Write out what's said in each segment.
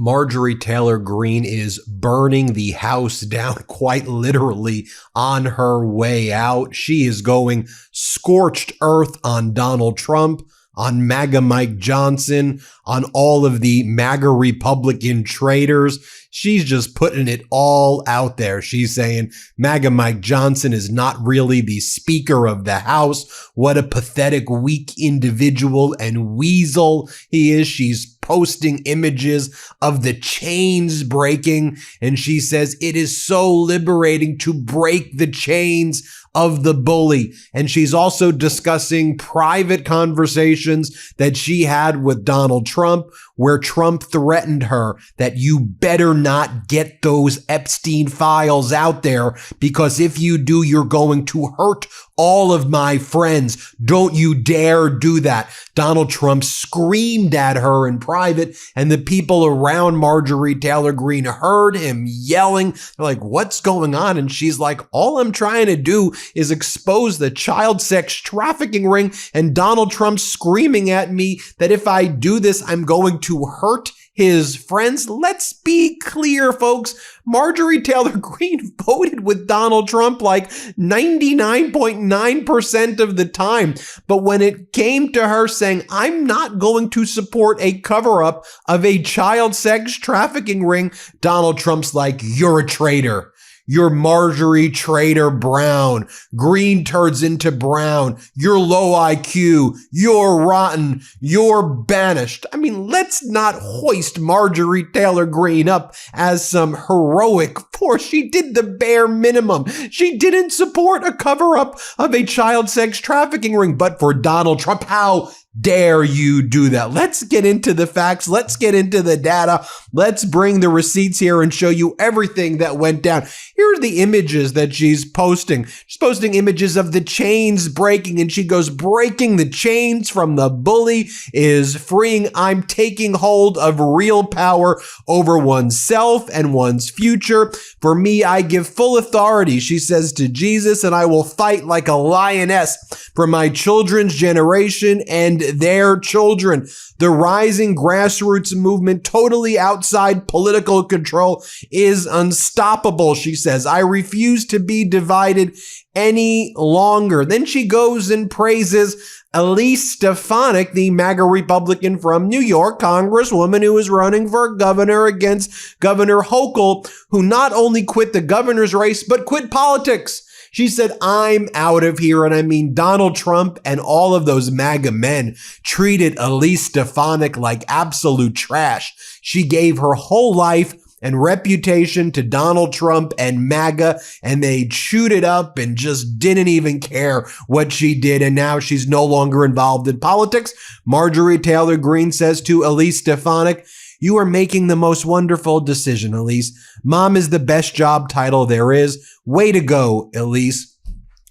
Marjorie Taylor Green is burning the house down quite literally on her way out. She is going scorched earth on Donald Trump, on MAGA Mike Johnson, on all of the MAGA Republican traitors. She's just putting it all out there. She's saying MAGA Mike Johnson is not really the Speaker of the House. What a pathetic, weak individual and weasel he is. She's posting images of the chains breaking, and she says it is so liberating to break the chains of the bully. And she's also discussing private conversations that she had with Donald Trump, where Trump threatened her that you better not get those Epstein files out there, because if you do, you're going to hurt all of my friends. Don't you dare do that. Donald Trump screamed at her in private, and the people around Marjorie Taylor Green heard him yelling. They're like, what's going on? And she's like, all I'm trying to do is expose the child sex trafficking ring, and Donald Trump screaming at me that if I do this, I'm going to hurt his friends. Let's be clear, folks. Marjorie Taylor Green voted with Donald Trump like 99.9% of the time. But when it came to her saying, I'm not going to support a cover-up of a child sex trafficking ring, Donald Trump's like, you're a traitor. You're Marjorie Traitor Brown. Green turns into brown. You're low IQ. You're rotten. You're banished. I mean, let's not hoist Marjorie Taylor Green up as some heroic force. She did the bare minimum. She didn't support a cover-up of a child sex trafficking ring. But for Donald Trump, how dare you do that? Let's get into the facts. Let's get into the data. Let's bring the receipts here and show you everything that went down. Here are the images that she's posting. She's posting images of the chains breaking, and she goes, breaking the chains from the bully is freeing. I'm taking hold of real power over oneself and one's future. For me, I give full authority, she says, to Jesus, and I will fight like a lioness for my children's generation and their children. The rising grassroots movement, totally outside political control, is unstoppable, she says. I refuse to be divided any longer. Then she goes and praises Elise Stefanik, the MAGA Republican from New York, congresswoman who is running for governor against Governor Hochul, who not only quit the governor's race, but quit politics. She said, I'm out of here. And I mean, Donald Trump and all of those MAGA men treated Elise Stefanik like absolute trash. She gave her whole life and reputation to Donald Trump and MAGA, and they chewed it up and just didn't even care what she did. And now she's no longer involved in politics. Marjorie Taylor Green says to Elise Stefanik, you are making the most wonderful decision, Elise. Mom is the best job title there is. Way to go, Elise.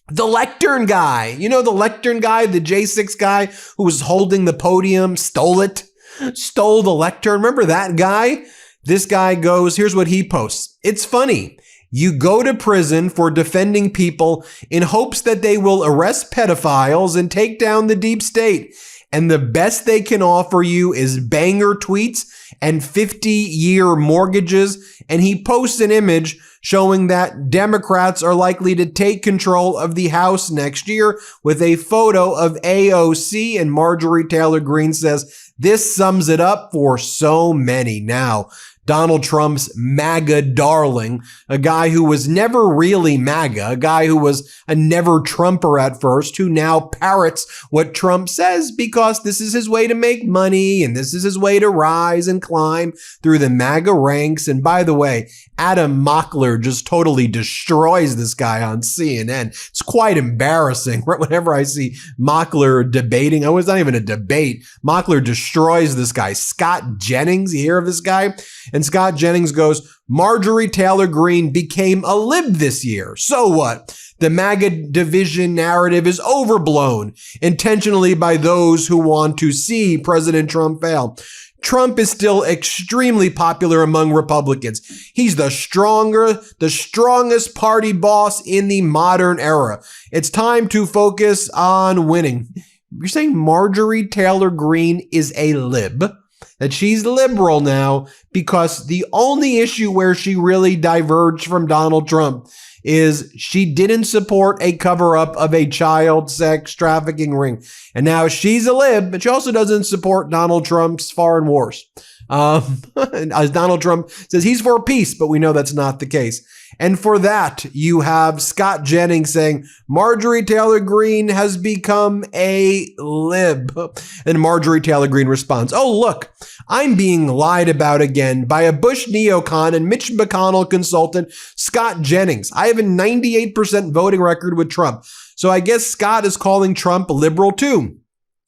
The lectern guy, you know, the lectern guy, the J6 guy who was holding the podium, stole the lectern. Remember that guy? This guy goes, here's what he posts. It's funny. You go to prison for defending people in hopes that they will arrest pedophiles and take down the deep state. And the best they can offer you is banger tweets and 50-year mortgages. And he posts an image showing that Democrats are likely to take control of the House next year with a photo of AOC. And Marjorie Taylor Green says, this sums it up for so many. Now, Donald Trump's MAGA darling, a guy who was never really MAGA, a guy who was a never Trumper at first, who now parrots what Trump says because this is his way to make money and this is his way to rise and climb through the MAGA ranks. And by the way, Adam Mockler just totally destroys this guy on CNN. It's quite embarrassing. Whenever I see Mockler debating, oh, it's not even a debate. Mockler destroys this guy. Scott Jennings, you hear of this guy? And Scott Jennings goes, Marjorie Taylor Green became a lib this year. So what? The MAGA division narrative is overblown intentionally by those who want to see President Trump fail. Trump is still extremely popular among Republicans. He's the strongest party boss in the modern era. It's time to focus on winning. You're saying Marjorie Taylor Green is a lib? that she's liberal now because the only issue where she really diverged from Donald Trump is she didn't support a cover-up of a child sex trafficking ring. And now she's a lib, but she also doesn't support Donald Trump's foreign wars. As Donald Trump says, he's for peace, but we know that's not the case. And for that, you have Scott Jennings saying, Marjorie Taylor Green has become a lib. And Marjorie Taylor Green responds, oh, look, I'm being lied about again by a Bush neocon and Mitch McConnell consultant, Scott Jennings. I have a 98% voting record with Trump. So I guess Scott is calling Trump liberal too.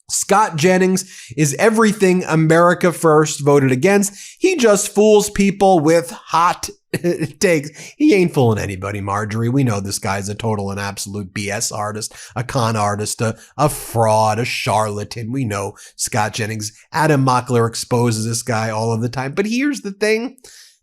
Scott Jennings is everything America First voted against. He just fools people with hot takes. He ain't fooling anybody, Marjorie. We know this guy's a total and absolute BS artist, a con artist, a fraud, a charlatan. We know Scott Jennings. Adam Mockler exposes this guy all of the time. But here's the thing.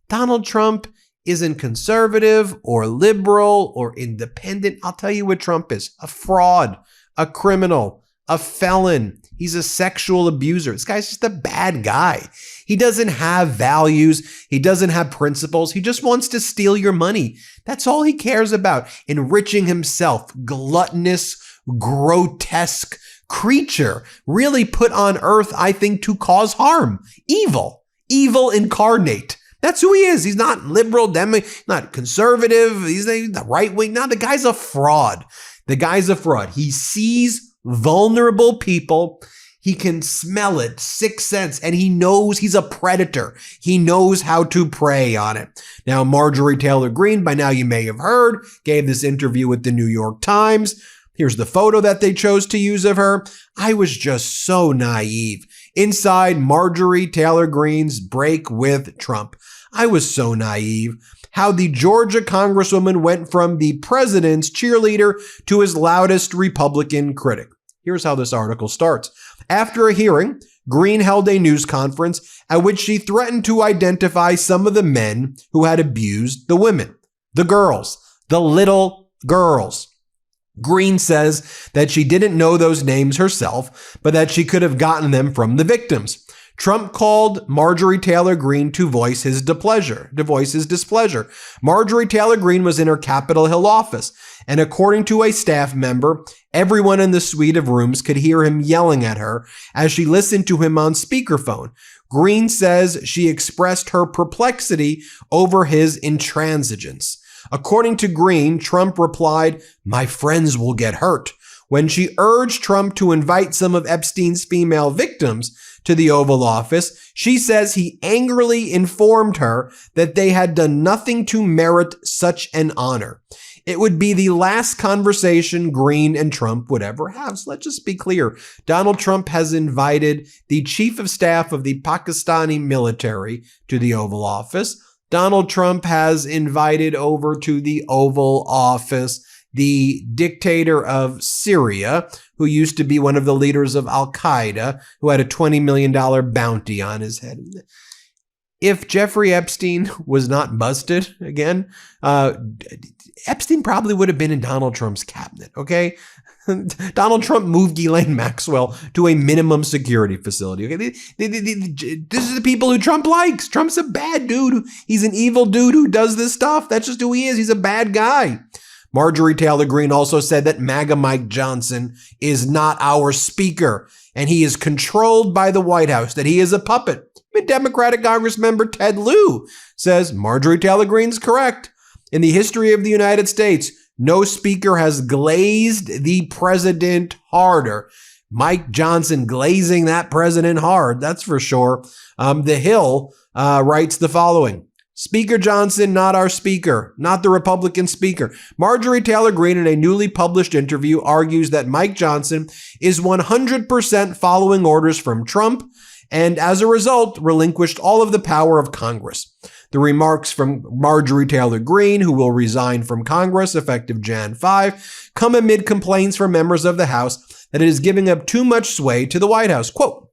Donald Trump isn't conservative or liberal or independent. I'll tell you what Trump is. A fraud, a criminal, a felon. He's a sexual abuser. This guy's just a bad guy. He doesn't have values. He doesn't have principles. He just wants to steal your money. That's all he cares about. Enriching himself. Gluttonous, grotesque creature. Really put on earth, I think, to cause harm. Evil. Evil incarnate. That's who he is. He's not liberal, not conservative. He's the right wing. No, the guy's a fraud. The guy's a fraud. He sees vulnerable people. He can smell it, sixth sense, and he knows he's a predator. He knows how to prey on it. Now, Marjorie Taylor Green, by now you may have heard, gave this interview with the New York Times. Here's the photo that they chose to use of her. I was just so naive. Inside Marjorie Taylor Green's break with Trump. I was so naive. How the Georgia congresswoman went from the president's cheerleader to his loudest Republican critic. Here's how this article starts. After a hearing, Green held a news conference at which she threatened to identify some of the men who had abused the women, the girls, the little girls. Green says that she didn't know those names herself, but that she could have gotten them from the victims. Trump called Marjorie Taylor Green to voice his displeasure. Marjorie Taylor Green was in her Capitol Hill office, and according to a staff member, everyone in the suite of rooms could hear him yelling at her as she listened to him on speakerphone. Green says she expressed her perplexity over his intransigence. According to Green, Trump replied, "My friends will get hurt," when she urged Trump to invite some of Epstein's female victims to the Oval Office. She says he angrily informed her that they had done nothing to merit such an honor. It would be the last conversation Green and Trump would ever have. So let's just be clear. Donald Trump has invited the chief of staff of the Pakistani military to the Oval Office. Donald Trump has invited over to the Oval Office the dictator of Syria, who used to be one of the leaders of Al-Qaeda, who had a $20 million bounty on his head. If Jeffrey Epstein was not busted again, Epstein probably would have been in Donald Trump's cabinet, okay? Donald Trump moved Ghislaine Maxwell to a minimum security facility, okay? This is the people who Trump likes. Trump's a bad dude. He's an evil dude who does this stuff. That's just who he is. He's a bad guy. Marjorie Taylor Green also said that MAGA Mike Johnson is not our speaker, and he is controlled by the White House, that he is a puppet. Democratic Congressmember Ted Lieu says Marjorie Taylor Green's correct. In the history of the United States, no speaker has glazed the president harder. Mike Johnson glazing that president hard, that's for sure. The Hill writes the following. Speaker Johnson, not our speaker, not the Republican speaker. Marjorie Taylor Green, in a newly published interview, argues that Mike Johnson is 100% following orders from Trump and, as a result, relinquished all of the power of Congress. The remarks from Marjorie Taylor Green, who will resign from Congress effective Jan 5, come amid complaints from members of the House that it is giving up too much sway to the White House. Quote,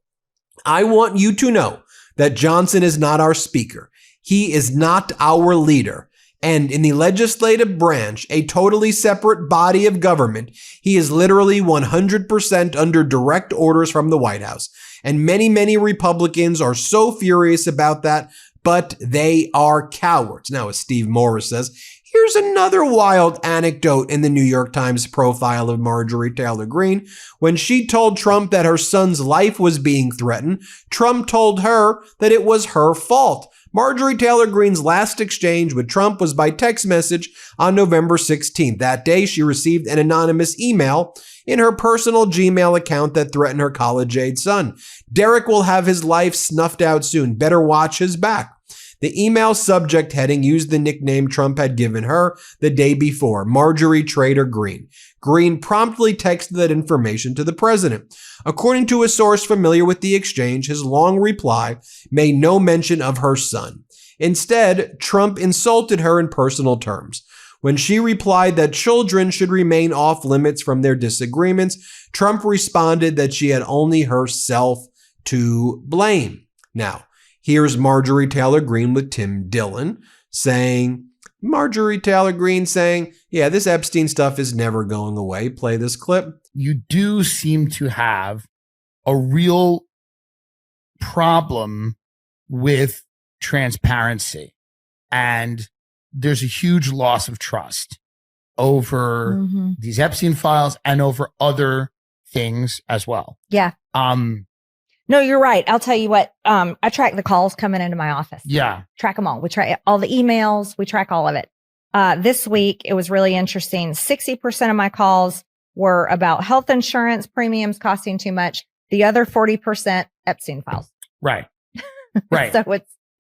"I want you to know that Johnson is not our speaker. He is not our leader. And in the legislative branch, a totally separate body of government, he is literally 100% under direct orders from the White House. And many, many Republicans are so furious about that, but they are cowards. Now, as Steve Morris says, here's another wild anecdote in the New York Times profile of Marjorie Taylor Green. When she told Trump that her son's life was being threatened, Trump told her that it was her fault. Marjorie Taylor Greene's last exchange with Trump was by text message on November 16th. That day, she received an anonymous email in her personal Gmail account that threatened her college-age son. Derek will have his life snuffed out soon. Better watch his back. The email subject heading used the nickname Trump had given her the day before, Marjorie Taylor Green. Green promptly texted that information to the president. According to a source familiar with the exchange, his long reply made no mention of her son. Instead, Trump insulted her in personal terms. When she replied that children should remain off limits from their disagreements, Trump responded that she had only herself to blame. Now, here's Marjorie Taylor Green with Tim Dillon saying, yeah, this Epstein stuff is never going away. Play this clip. You do seem to have a real problem with transparency, and there's a huge loss of trust over these Epstein files and over other things as well. Yeah. No, you're right. I'll tell you what, I track the calls coming into my office. Yeah. Track them all. We track all the emails. We track all of it. This week, it was really interesting. 60% of my calls were about health insurance premiums costing too much. The other 40% Epstein files. Right. Right. So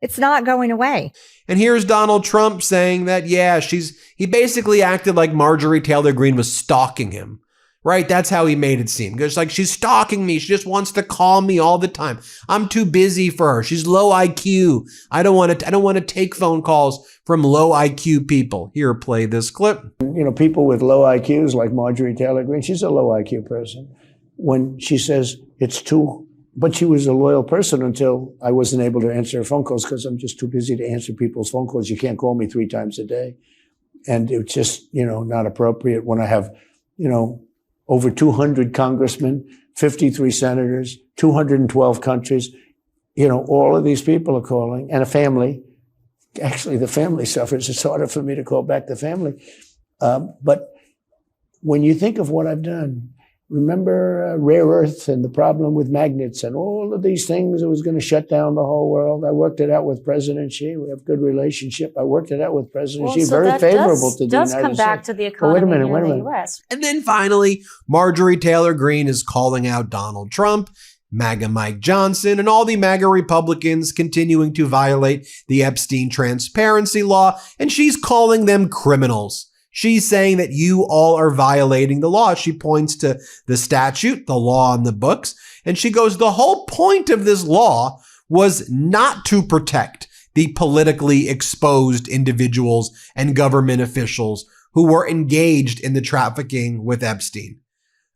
it's not going away. And here's Donald Trump saying that, yeah, he basically acted like Marjorie Taylor Green was stalking him. Right? That's how he made it seem. It's like, she's stalking me. She just wants to call me all the time. I'm too busy for her. She's low IQ. I don't want to take phone calls from low IQ people. Here, play this clip. You know, people with low IQs like Marjorie Taylor Green, she's a low IQ person. When she says but she was a loyal person until I wasn't able to answer her phone calls because I'm just too busy to answer people's phone calls. You can't call me 3 times a day. And it's just, not appropriate when I have, over 200 congressmen, 53 senators, 212 countries. All of these people are calling, and a family. Actually, the family suffers. It's harder for me to call back the family. But when you think of what I've done, remember rare earth and the problem with magnets and all of these things that was going to shut down the whole world. I worked it out with President Xi. We have a good relationship. I worked it out with President Xi. So very favorable to the United States. Does come back to the economy in the U.S. And then finally, Marjorie Taylor Green is calling out Donald Trump, MAGA Mike Johnson, and all the MAGA Republicans continuing to violate the Epstein transparency law, and she's calling them criminals. She's saying that you all are violating the law. She points to the statute, the law on the books, and she goes, the whole point of this law was not to protect the politically exposed individuals and government officials who were engaged in the trafficking with Epstein.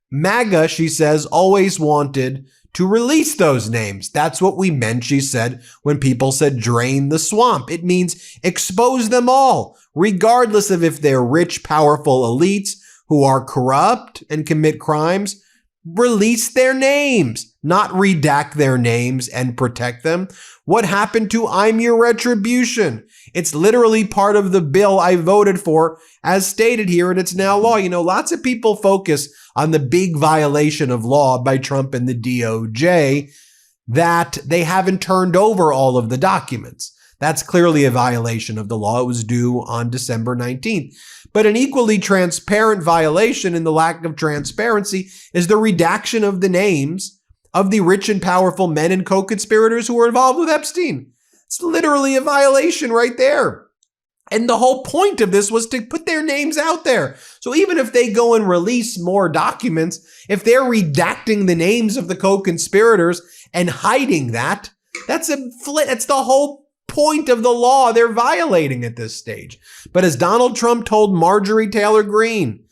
MAGA, she says, always wanted to release those names. That's what we meant, she said, when people said drain the swamp. It means expose them all, regardless of if they're rich, powerful elites who are corrupt and commit crimes. Release their names, not redact their names and protect them. What happened to I'm Your Retribution? It's literally part of the bill I voted for as stated here, and it's now law. Lots of people focus on the big violation of law by Trump and the DOJ that they haven't turned over all of the documents. That's clearly a violation of the law. It was due on December 19th. But an equally transparent violation in the lack of transparency is the redaction of the names of the rich and powerful men and co-conspirators who were involved with Epstein. It's literally a violation right there. And the whole point of this was to put their names out there. So even if they go and release more documents, if they're redacting the names of the co-conspirators and hiding that, that's the whole point of the law they're violating at this stage. But as Donald Trump told Marjorie Taylor Green,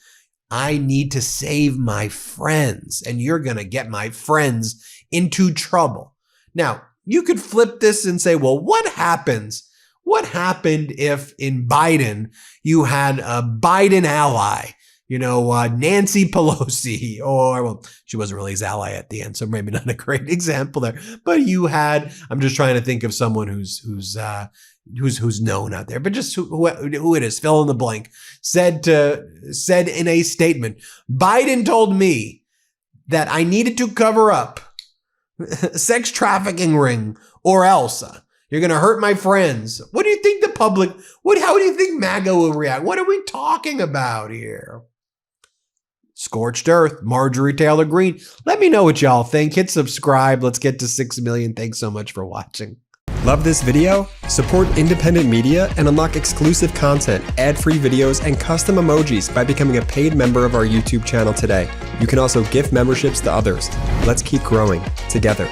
I need to save my friends, and you're going to get my friends into trouble. Now, you could flip this and say, well, what happened if in Biden, you had a Biden ally, Nancy Pelosi, or, well, she wasn't really his ally at the end, so maybe not a great example there. But you had, I'm just trying to think of someone who's known out there, but just who it is, fill in the blank, said in a statement, Biden told me that I needed to cover up a sex trafficking ring or else you're going to hurt my friends. What do you think the public, how do you think MAGA will react? What are we talking about here? Scorched Earth, Marjorie Taylor Green. Let me know what y'all think. Hit subscribe. Let's get to 6 million. Thanks so much for watching. Love this video? Support independent media and unlock exclusive content, ad-free videos, and custom emojis by becoming a paid member of our YouTube channel today. You can also gift memberships to others. Let's keep growing together.